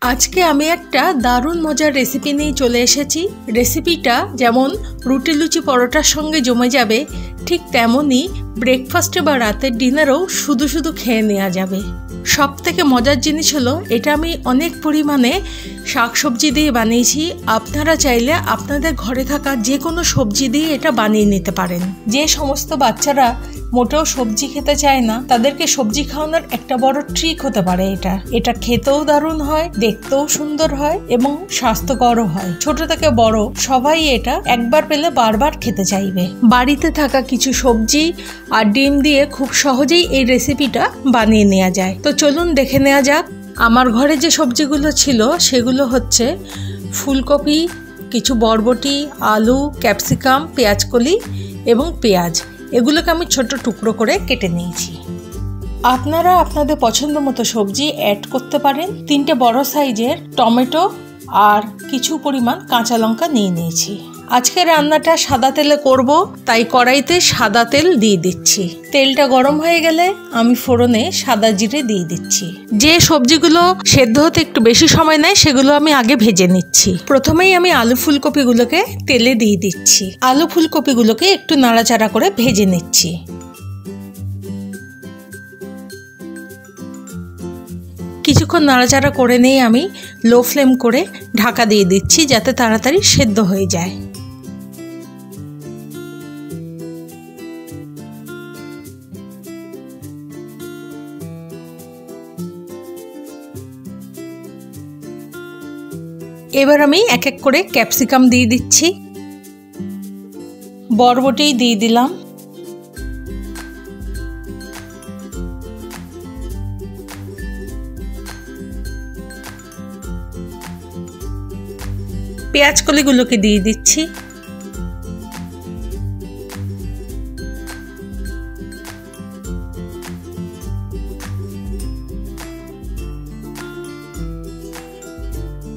আজকে আমি একটা দারুণ মজার রেসিপি নিয়ে চলে এসেছি। রেসিপিটা যেমন রুটি লুচি পরোটার সঙ্গে জমে যাবে, ঠিক তেমনই ব্রেকফাস্টে বা রাতের ডিনারেও শুধু শুধু খেয়ে নেওয়া যাবে। সব থেকে মজার জিনিস হলো এটা আমি অনেক পরিমাণে শাকসবজি দিয়ে বানিয়েছি। আপনারা চাইলে আপনাদের ঘরে থাকা যে কোনো সবজি দিয়ে এটা বানিয়ে নিতে পারেন। যে সমস্ত বাচ্চারা মোটেও সবজি খেতে চায় না, তাদেরকে সবজি খাওয়ানোর একটা বড় ট্রিক হতে পারে এটা খেতেও দারুণ হয়, দেখতেও সুন্দর হয় এবং স্বাস্থ্যকরও হয়। ছোট থেকে বড় সবাই এটা একবার পেলে বারবার খেতে চাইবে। বাড়িতে থাকা কিছু সবজি আর ডিম দিয়ে খুব সহজেই এই রেসিপিটা বানিয়ে নেওয়া যায়। তো চলুন দেখে নেওয়া যাক। আমার ঘরে যে সবজিগুলো ছিল সেগুলো হচ্ছে ফুলকপি, কিছু বরবটি, আলু, ক্যাপসিকাম, পেঁয়াজকলি এবং পেঁয়াজ। এগুলোকে আমি ছোট টুকরো করে কেটে নিয়েছি। আপনারা আপনাদের পছন্দ মতো সবজি অ্যাড করতে পারেন। 3টে বড় সাইজের টমেটো আর কিছু পরিমাণ কাঁচা লঙ্কা নিয়ে নিয়েছি। আজকে রান্নাটা সাদা তেলে করব, তাই কড়াইতে সাদা তেল দিয়ে দিচ্ছি। তেলটা গরম হয়ে গেলে আমি ফোড়নে সাদা জিরে দিয়ে দিচ্ছি। যে সবজিগুলো সেদ্ধ হতে একটু বেশি সময় নেয় সেগুলো আমি আগে ভেজে নিচ্ছি। প্রথমেই আমি আলু ফুলকপিগুলোকে তেলে দিয়ে দিচ্ছি। আলু ফুলকপিগুলোকে একটু নাড়াচাড়া করে ভেজে নিচ্ছি। কিছুক্ষণ নাড়াচাড়া করে নিয়ে আমি লো ফ্লেম করে ঢাকা দিয়ে দিচ্ছি যাতে তাড়াতাড়ি সেদ্ধ হয়ে যায়। এবার আমি এক এক করে ক্যাপসিকাম দিয়ে দিচ্ছি, বরবটি দিয়ে দিলাম, পেঁয়াজ কলিগুলোকে দিয়ে দিচ্ছি,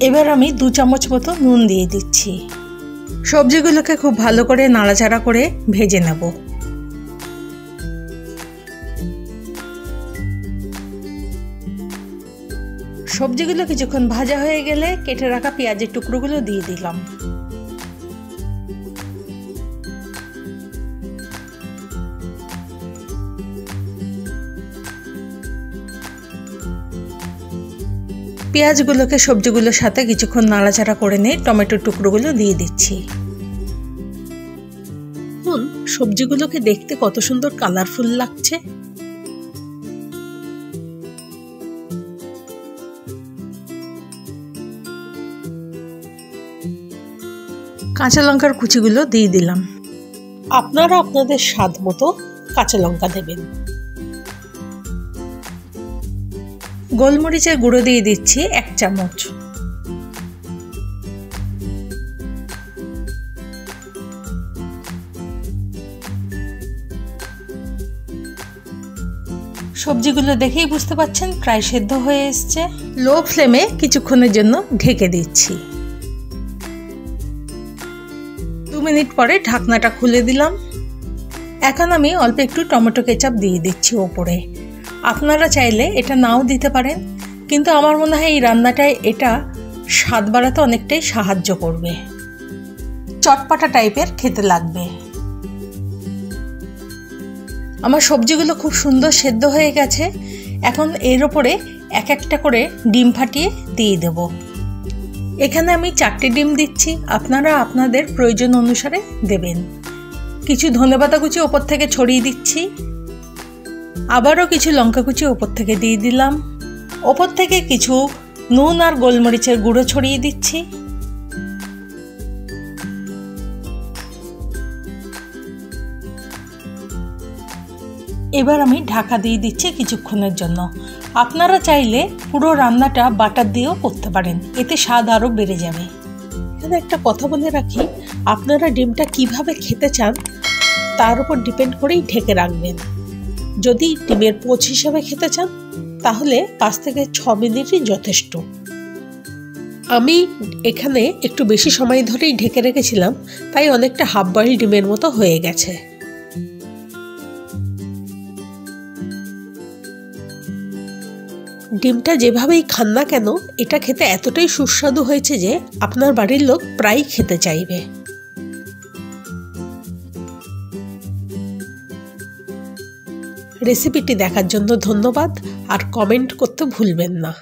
এবার আমি 2 চামচ মতো নুন দিয়ে দিচ্ছি। সবজিগুলোকে খুব ভালো করে নাড়াচাড়া করে ভেজে নেব। সবজিগুলো কিছুক্ষণ ভাজা হয়ে গেলে কেটে রাখা পেঁয়াজের টুকরোগুলো দিয়ে দিলাম। পেঁয়াজগুলোকে সবজিগুলোর সাথে কিছুক্ষণ নাড়াচাড়া করে নিয়ে টমেটোর টুকরোগুলো দিয়ে দিচ্ছি। সবজিগুলোকে দেখতে কত সুন্দর কালারফুল লাগছে। কাঁচা লঙ্কার কুচিগুলো দিয়ে দিলাম। আপনারা আপনাদের স্বাদ মতো কাঁচা লঙ্কা দেবেন। গোলমরিচের গুঁড়ো দিয়ে দিচ্ছি 1 চামচ। সবজিগুলো দেখেই বুঝতে পারছেন প্রায় সেদ্ধ হয়ে এসছে। লো ফ্লেমে কিছুক্ষণের জন্য ঢেকে দিচ্ছি। 2 মিনিট পরে ঢাকনাটা খুলে দিলাম। এখন আমি অল্প একটু টমেটো কেচাপ দিয়ে দিচ্ছি ওপরে। আপনারা চাইলে এটা নাও দিতে পারেন, কিন্তু আমার মনে হয় এই রান্নাটায় এটা স্বাদ বাড়াতে অনেকটাই সাহায্য করবে। চটপাটা টাইপের খেতে লাগবে। আমার সবজিগুলো খুব সুন্দর সেদ্ধ হয়ে গেছে। এখন এর ওপরে এক একটা করে ডিম ফাটিয়ে দিয়ে দেব। এখানে আমি 4টে ডিম দিচ্ছি, আপনারা আপনাদের প্রয়োজন অনুসারে দেবেন। কিছু ধনেপাতা কুচি ওপর থেকে ছড়িয়ে দিচ্ছি, আবারও কিছু লঙ্কা কুচি ওপর থেকে দিয়ে দিলাম। ওপর থেকে কিছু নুন আর গোলমরিচের গুঁড়ো ছড়িয়ে দিচ্ছি। এবার আমি ঢাকা দিয়ে দিচ্ছি কিছুক্ষণের জন্য। আপনারা চাইলে পুরো রান্নাটা বাটার দিয়েও করতে পারেন, এতে স্বাদ আরও বেড়ে যাবে। এখানে একটা কথা বলে রাখি, আপনারা ডিমটা কিভাবে খেতে চান তার উপর ডিপেন্ড করেই ঢেকে রাখবেন। যদি ডিমের পোচ হিসেবে খেতে চান তাহলে 5 থেকে 6 মিনিটই যথেষ্ট। আমি এখানে একটু বেশি সময় ধরেই ঢেকে রেখেছিলাম, তাই অনেকটা হাফ বয়েল ডিমের মতো হয়ে গেছে। ডিমটা যেভাবেই খান না কেন এটা খেতে এতটাই সুস্বাদু হয়েছে যে আপনার বাড়ির লোক প্রায়ই খেতে চাইবে। রেসিপিটি দেখার জন্য ধন্যবাদ আর কমেন্ট করতে ভুলবেন না।